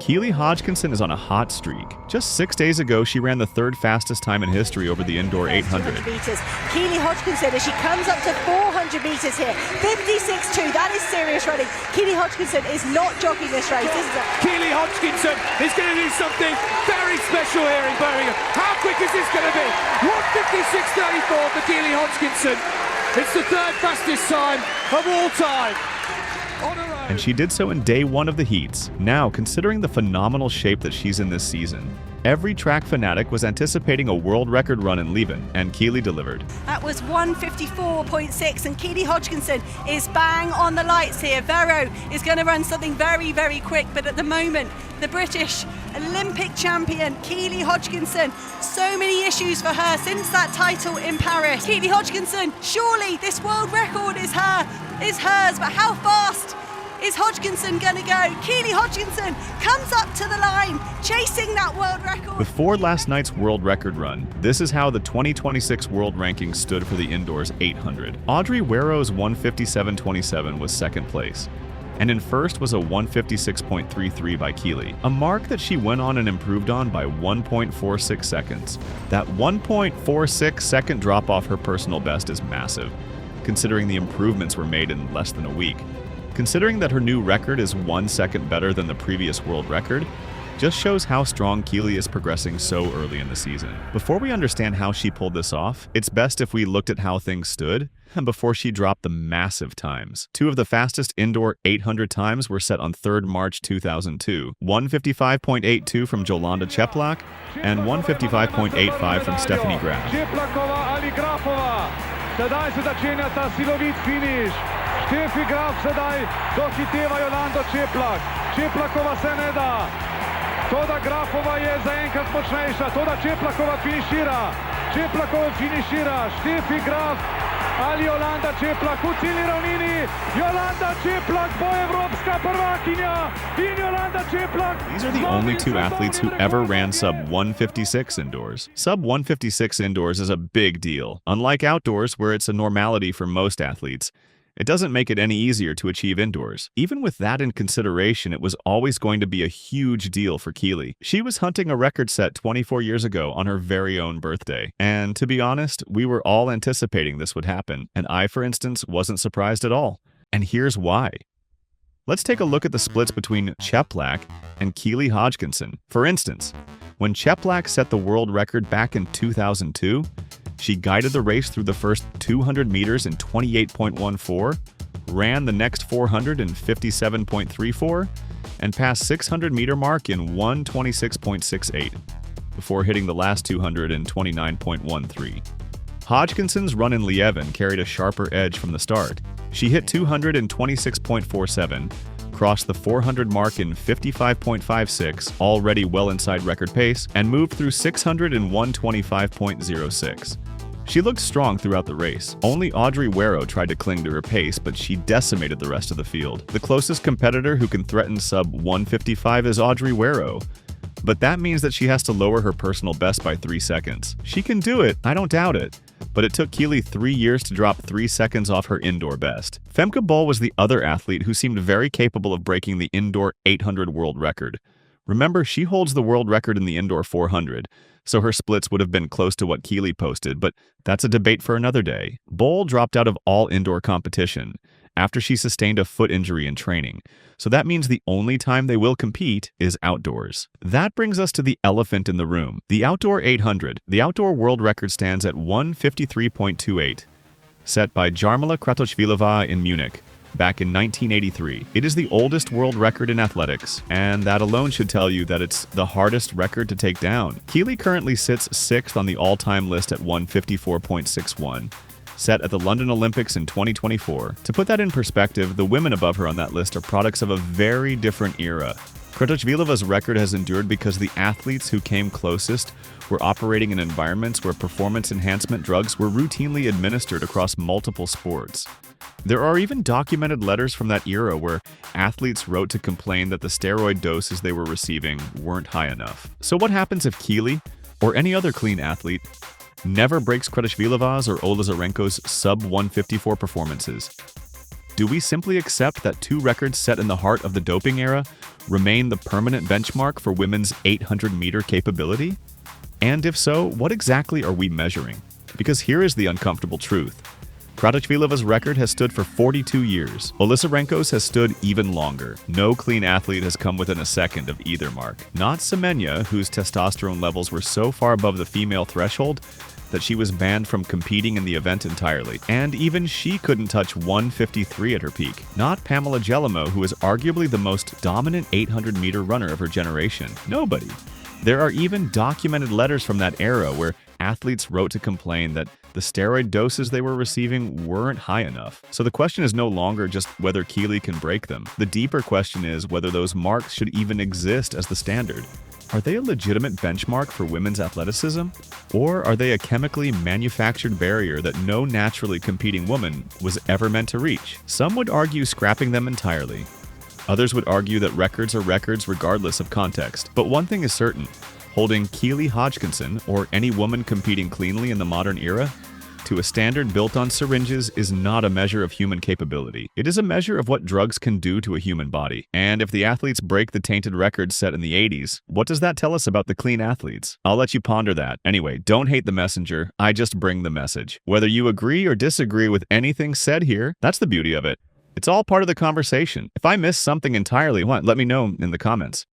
Keely Hodgkinson is on a hot streak. Just 6 days ago, she ran the third fastest time in history over the indoor 800. Keely Hodgkinson, as she comes up to 400 meters here, 56.2. That is serious running. Keely Hodgkinson is not jogging this race. Keely Hodgkinson is going to do something very special here in Birmingham. How quick is this going to be? 1:56.34 for Keely Hodgkinson. It's the third fastest time of all time. And she did so in day one of the heats. Now, considering the phenomenal shape that she's in this season, every track fanatic was anticipating a world record run in Lievin, and Keely delivered. That was 1:54.6, and Keely Hodgkinson is bang on the lights here. Werro is going to run something very, very quick, but at the moment, the British Olympic champion, Keely Hodgkinson, so many issues for her since that title in Paris. Keely Hodgkinson, surely this world record is hers, but how fast is Hodgkinson going to go? Keely Hodgkinson comes up to the line, chasing that world record. Before last night's world record run, this is how the 2026 world ranking stood for the indoors 800. Audrey Werro's 1:57.27 was second place, and in first was a 1:56.33 by Keely, a mark that she went on and improved on by 1.46 seconds. That 1.46 second drop off her personal best is massive, considering the improvements were made in less than a week. Considering that her new record is 1 second better than the previous world record, just shows how strong Keely is progressing so early in the season. Before we understand how she pulled this off, it's best if we looked at how things stood before she dropped the massive times. Two of the fastest indoor 800 times were set on 3rd March 2002, 1:55.82 from Jolanda Čeplak and 1:55.85 from Stephanie Graf. Sedaj se začenja ta silovit finiš. Štefi Graf sedaj dohiteva Jolando Čeplak. Čeplakova se ne da. Toda Grafova je zaenkrat močnejša. Toda Čeplakova finišira. Čeplakova finišira. Štefi Graf ali Jolanda Čeplak v ciljni ravnini. Jolanda Čeplak bo evropska prvakinja. In Jolanda Čeplak. These are the only two athletes who ever ran sub 1:56 indoors. Sub 1:56 indoors is a big deal. Unlike outdoors, where it's a normality for most athletes, it doesn't make it any easier to achieve indoors. Even with that in consideration, it was always going to be a huge deal for Keely. She was hunting a record set 24 years ago on her very own birthday. And to be honest, we were all anticipating this would happen. And I, for instance, wasn't surprised at all. And here's why. Let's take a look at the splits between Čeplak and Keely Hodgkinson. For instance, when Čeplak set the world record back in 2002, she guided the race through the first 200 meters in 28.14, ran the next 400 in 57.34, and passed 600-meter mark in 1:26.68, before hitting the last 200 in 29.13. Hodgkinson's run in Lievin carried a sharper edge from the start. She hit 200 in 26.47, crossed the 400 mark in 55.56, already well inside record pace, and moved through 600 in 1:25.06. She looked strong throughout the race. Only Audrey Werro tried to cling to her pace, but she decimated the rest of the field. The closest competitor who can threaten sub 1:55 is Audrey Werro, but that means that she has to lower her personal best by 3 seconds. She can do it, I don't doubt it, but it took Keely 3 years to drop 3 seconds off her indoor best. Femke Bol was the other athlete who seemed very capable of breaking the indoor 800 world record. Remember, she holds the world record in the indoor 400, so her splits would have been close to what Keely posted, but that's a debate for another day. Bol dropped out of all indoor competition after she sustained a foot injury in training, so that means the only time they will compete is outdoors. That brings us to the elephant in the room, the outdoor 800. The outdoor world record stands at 1:53.28, set by Jarmila Kratochvílová in Munich back in 1983. It is the oldest world record in athletics, and that alone should tell you that it's the hardest record to take down. Keely currently sits 6th on the all-time list at 1:54.61. set at the London Olympics in 2024. To put that in perspective, the women above her on that list are products of a very different era. Kratochvílova's record has endured because the athletes who came closest were operating in environments where performance enhancement drugs were routinely administered across multiple sports. There are even documented letters from that era where athletes wrote to complain that the steroid doses they were receiving weren't high enough. So what happens if Keely, or any other clean athlete, never breaks Kratochvílova's or Olazarenko's sub-154 performances? Do we simply accept that 2 records set in the heart of the doping era remain the permanent benchmark for women's 800-meter capability? And if so, what exactly are we measuring? Because here is the uncomfortable truth. Kratochvilova's record has stood for 42 years. Olisarenko's has stood even longer. No clean athlete has come within a second of either mark. Not Semenya, whose testosterone levels were so far above the female threshold that she was banned from competing in the event entirely. And even she couldn't touch 153 at her peak. Not Pamela Gelimo, who is arguably the most dominant 800-meter runner of her generation. Nobody. There are even documented letters from that era where athletes wrote to complain that the steroid doses they were receiving weren't high enough. So the question is no longer just whether Keely can break them. The deeper question is whether those marks should even exist as the standard. Are they a legitimate benchmark for women's athleticism? Or are they a chemically manufactured barrier that no naturally competing woman was ever meant to reach? Some would argue scrapping them entirely. Others would argue that records are records regardless of context. But one thing is certain. Holding Keely Hodgkinson, or any woman competing cleanly in the modern era, to a standard built on syringes is not a measure of human capability. It is a measure of what drugs can do to a human body. And if the athletes break the tainted records set in the 80s, what does that tell us about the clean athletes? I'll let you ponder that. Anyway, don't hate the messenger, I just bring the message. Whether you agree or disagree with anything said here, that's the beauty of it. It's all part of the conversation. If I missed something entirely, let me know in the comments.